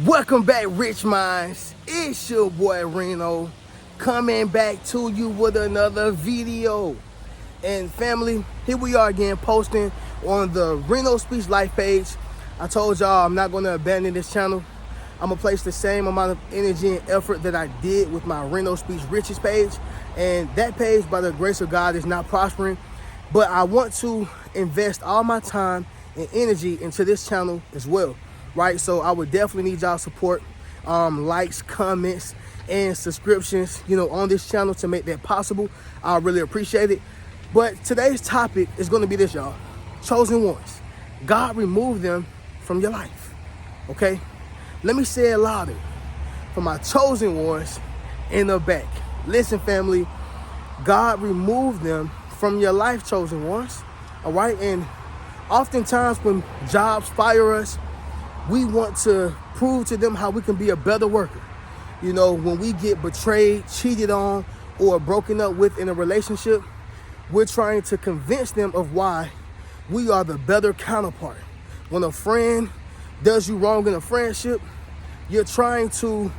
Welcome back, Rich Minds. It's your boy Reno coming back to you with another video. And family, here we are again posting on the Reno Speaks Life page. I told y'all I'm not going to abandon this channel. I'm going to place the same amount of energy and effort that I did with my Reno Speaks Riches page. And that page, by the grace of God, is not prospering. But I want to invest all my time and energy into this channel as well. Right, so I would definitely need y'all support, likes, comments, and subscriptions, on this channel to make that possible. I really appreciate it. But today's topic is going to be this, y'all. Chosen ones. God removed them from your life. Okay? Let me say it louder. For my chosen ones in the back. Listen, family. God removed them from your life, chosen ones. All right? And oftentimes when jobs fire us, we want to prove to them how we can be a better worker. When we get betrayed, cheated on, or broken up with in a relationship, we're trying to convince them of why we are the better counterpart. When a friend does you wrong in a friendship, you're trying to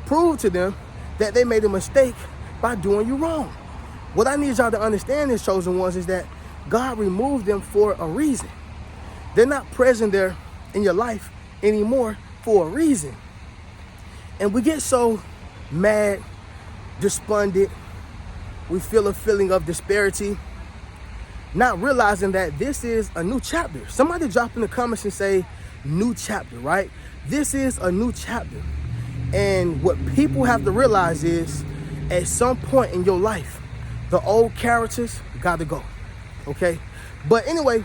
prove to them that they made a mistake by doing you wrong. What I need y'all to understand, as chosen ones, is that God removed them for a reason. They're not present there in your life anymore for a reason. And we get so mad, despondent, we feel a feeling of disparity, not realizing that this is a new chapter. Somebody drop in the comments and say, new chapter, right? This is a new chapter. And what people have to realize is, at some point in your life, the old characters gotta go, okay? But anyway,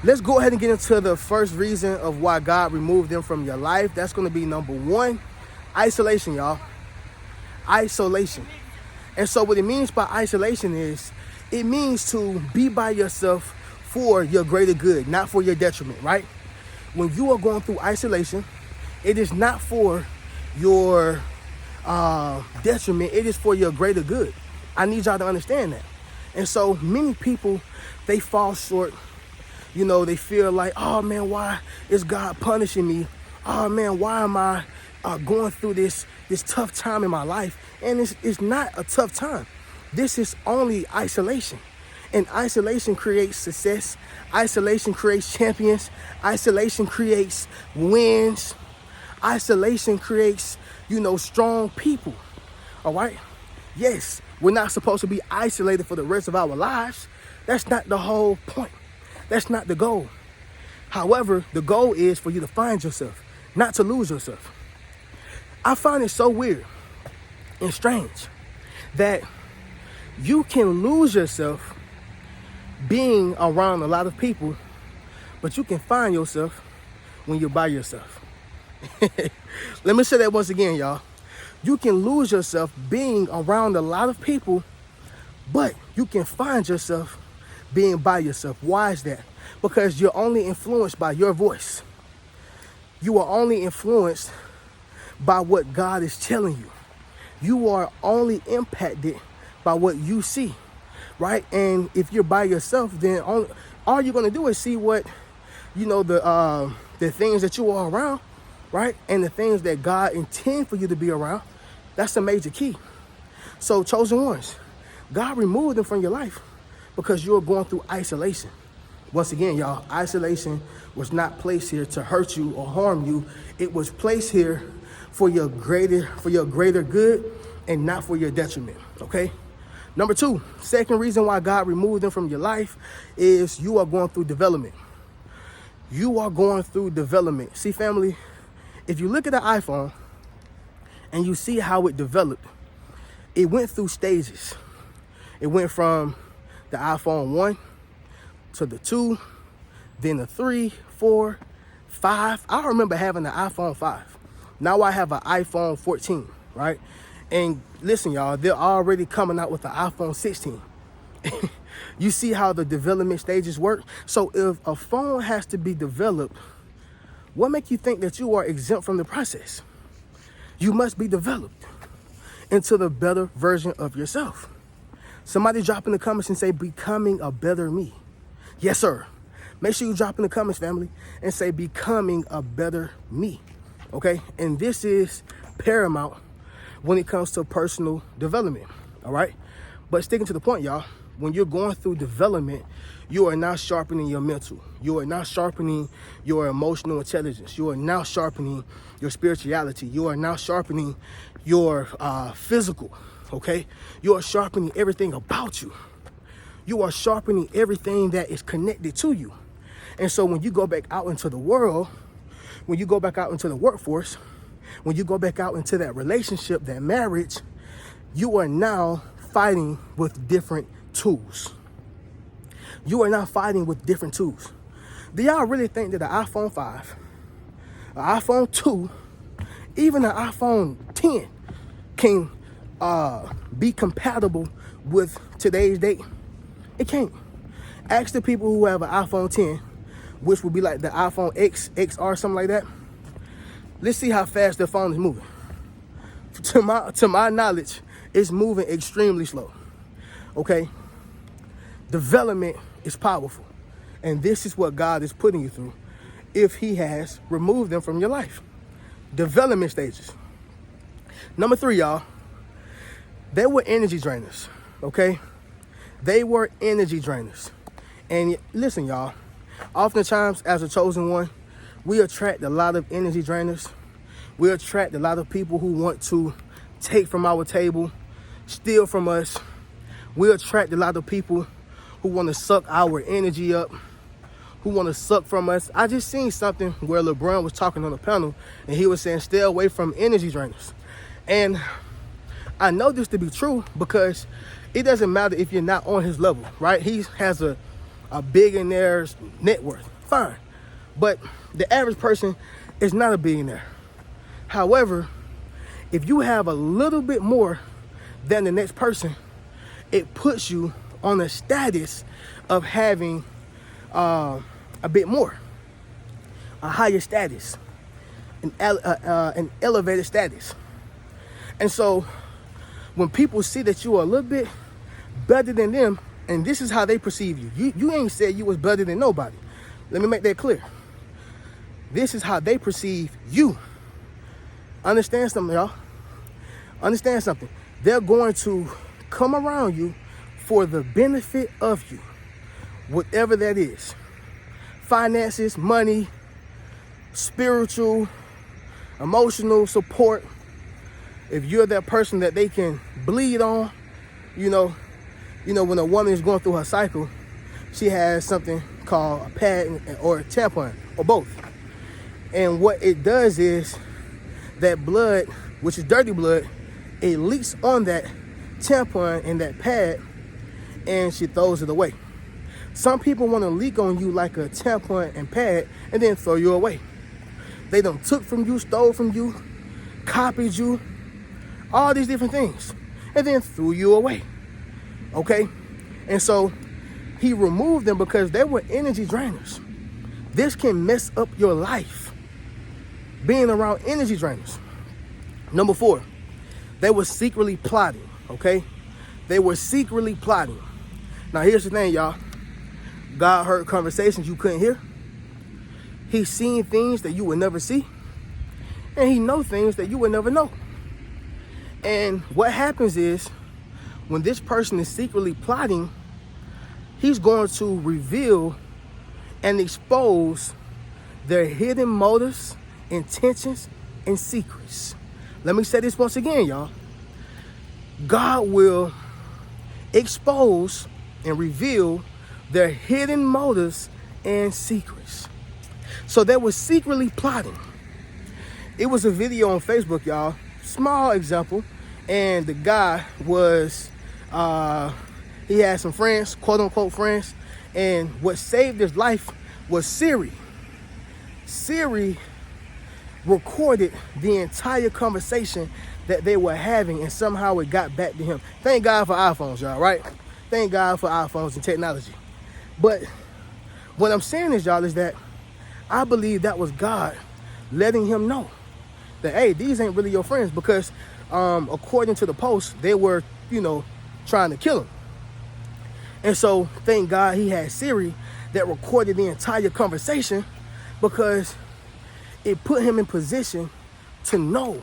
let's go ahead and get into the first reason of why God removed them from your life. That's going to be number one, isolation, y'all. Isolation. And so what it means by isolation is, it means to be by yourself for your greater good, not for your detriment, right? When you are going through isolation, it is not for your detriment. It is for your greater good. I need y'all to understand that. And so many people, they fall short. They feel like, oh man, why is God punishing me? Oh man, why am I going through this tough time in my life? And it's not a tough time. This is only isolation. And isolation creates success. Isolation creates champions. Isolation creates wins. Isolation creates, strong people. All right? Yes, we're not supposed to be isolated for the rest of our lives. That's not the whole point. That's not the goal. However, the goal is for you to find yourself, not to lose yourself. I find it so weird and strange that you can lose yourself being around a lot of people, but you can find yourself when you're by yourself. Let me say that once again, y'all. You can lose yourself being around a lot of people, but you can find yourself being by yourself. Why is that? Because you're only influenced by your voice. You are only influenced by what God is telling you. You are only impacted by what you see, right? And if you're by yourself, then all you're going to do is see what, the things that you are around, right? And the things that God intends for you to be around. That's a major key. So chosen ones, God removed them from your life because you're going through isolation. Once again, y'all, isolation was not placed here to hurt you or harm you. It was placed here for your greater good and not for your detriment, okay? Number two, second reason why God removed them from your life is you are going through development. You are going through development. See, family, if you look at the iPhone and you see how it developed, it went through stages. It went from the iPhone 1 to the 2, then the 3, 4, 5. I remember having the iPhone 5. Now I have an iPhone 14, right? And listen, y'all, they're already coming out with the iPhone 16. You see how the development stages work? So if a phone has to be developed, what makes you think that you are exempt from the process? You must be developed into the better version of yourself. Somebody drop in the comments and say, becoming a better me. Yes, sir. Make sure you drop in the comments, family, and say, becoming a better me. okay? And this is paramount when it comes to personal development, all right? But sticking to the point, y'all, when you're going through development, you are now sharpening your mental. You are now sharpening your emotional intelligence. You are now sharpening your spirituality. You are now sharpening your physical, okay? You are sharpening everything about you. You are sharpening everything that is connected to you. And so when you go back out into the world, when you go back out into the workforce, when you go back out into that relationship, that marriage, you are now fighting with different tools. You are now fighting with different tools. Do y'all really think that the iPhone 5, an iPhone 2, even an iPhone 10 can be compatible with today's date? It can't. Ask the people who have an iPhone 10, which would be like the iPhone X, XR, something like that. Let's see how fast their phone is moving. To my knowledge, it's moving extremely slow. Okay? Development is powerful. And this is what God is putting you through if he has removed them from your life. Development stages. Number 3, y'all. They were energy drainers. Okay? They were energy drainers. And listen, y'all, oftentimes as a chosen one, we attract a lot of energy drainers. We attract a lot of people who want to take from our table, steal from us. We attract a lot of people who want to suck our energy up, who want to suck from us. I just seen something where LeBron was talking on the panel and he was saying, stay away from energy drainers. And I know this to be true because it doesn't matter if you're not on his level, right? He has a billionaire's net worth, fine. But the average person is not a billionaire. However, if you have a little bit more than the next person, it puts you on a status of having a bit more, a higher status, an elevated status. And so when people see that you are a little bit better than them, and this is how they perceive you. You ain't said you was better than nobody. Let me make that clear. This is how they perceive you. Understand something, y'all. Understand something. They're going to come around you for the benefit of you, whatever that is. Finances, money, spiritual, emotional support. If you're that person that they can bleed on, you know, when a woman is going through her cycle, she has something called a pad or a tampon or both. And what it does is that blood, which is dirty blood, it leaks on that tampon and that pad and she throws it away. Some people want to leak on you like a tampon and pad and then throw you away. They done took from you, stole from you, copied you, all these different things, and then threw you away. Okay? And so he removed them because they were energy drainers. This can mess up your life, being around energy drainers. Number 4, they were secretly plotting, okay? They were secretly plotting. Now here's the thing, y'all. God heard conversations you couldn't hear. He's seen things that you would never see. And he knows things that you would never know. And what happens is, when this person is secretly plotting, he's going to reveal and expose their hidden motives, intentions, and secrets. Let me say this once again, y'all. God will expose and reveal their hidden motives and secrets. So they were secretly plotting. It was a video on Facebook, y'all. Small example. And the guy was, he had some friends, quote unquote friends. And what saved his life was Siri. Siri recorded the entire conversation that they were having, and somehow it got back to him. Thank God for iPhones, y'all, right? Thank God for iPhones and technology. But what I'm saying is, y'all, is that I believe that was God letting him know that, hey, these ain't really your friends, because according to the post, they were, trying to kill him. And so thank God he had Siri that recorded the entire conversation, because it put him in position to know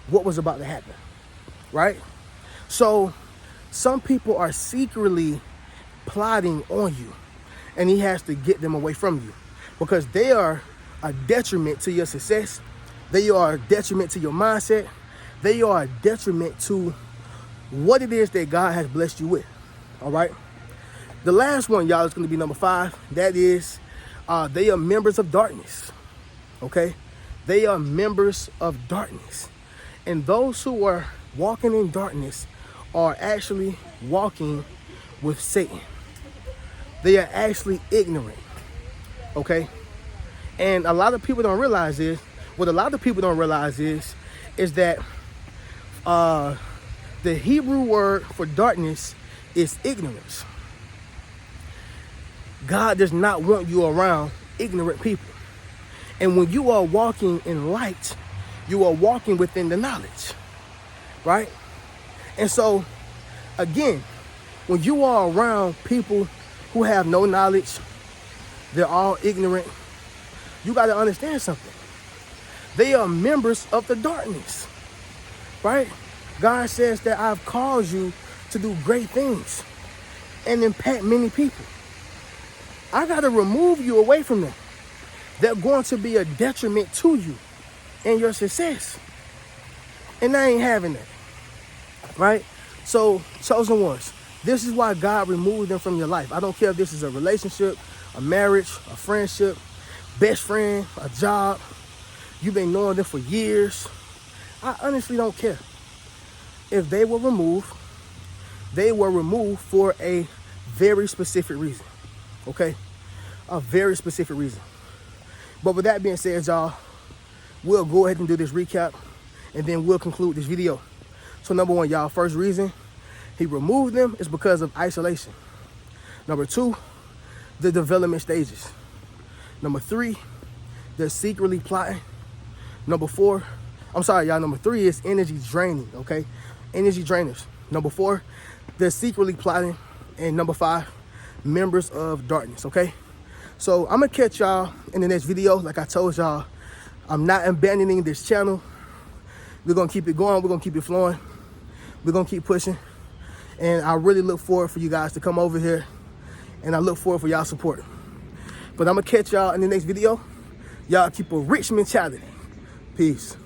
what was about to happen, right? So some people are secretly plotting on you, and he has to get them away from you because they are a detriment to your success. They are a detriment to your mindset. They are a detriment to what it is that God has blessed you with, all right? The last one, y'all, is going to be number 5. That is, they are members of darkness, okay? They are members of darkness. And those who are walking in darkness are actually walking with Satan. They are actually ignorant, okay? And a lot of people don't realize is, what a lot of people don't realize is that the Hebrew word for darkness is ignorance. God does not want you around ignorant people. And when you are walking in light, you are walking within the knowledge, right? And so, again, when you are around people who have no knowledge, they're all ignorant, you got to understand something. They are members of the darkness, right? God says that I've called you to do great things and impact many people. I got to remove you away from them. They're going to be a detriment to you and your success. And I ain't having that, right? So, chosen ones, this is why God removed them from your life. I don't care if this is a relationship, a marriage, a friendship, best friend, a job. You've been knowing them for years. I honestly don't care. If they were removed for a very specific reason, okay? A very specific reason. But with that being said, y'all, we'll go ahead and do this recap, and then we'll conclude this video. So number 1, y'all, first reason he removed them is because of isolation. Number 2, the development stages. Number 3, they're secretly plotting. Number 4, number 3 is energy draining, okay? Energy drainers. Number 4, they're secretly plotting. And number 5, members of darkness, okay? So I'm gonna catch y'all in the next video. Like I told y'all, I'm not abandoning this channel. We're gonna keep it going. We're gonna keep it flowing. We're gonna keep pushing. And I really look forward for you guys to come over here. And I look forward for y'all support. But I'm gonna catch y'all in the next video. Y'all keep a rich mentality. Peace.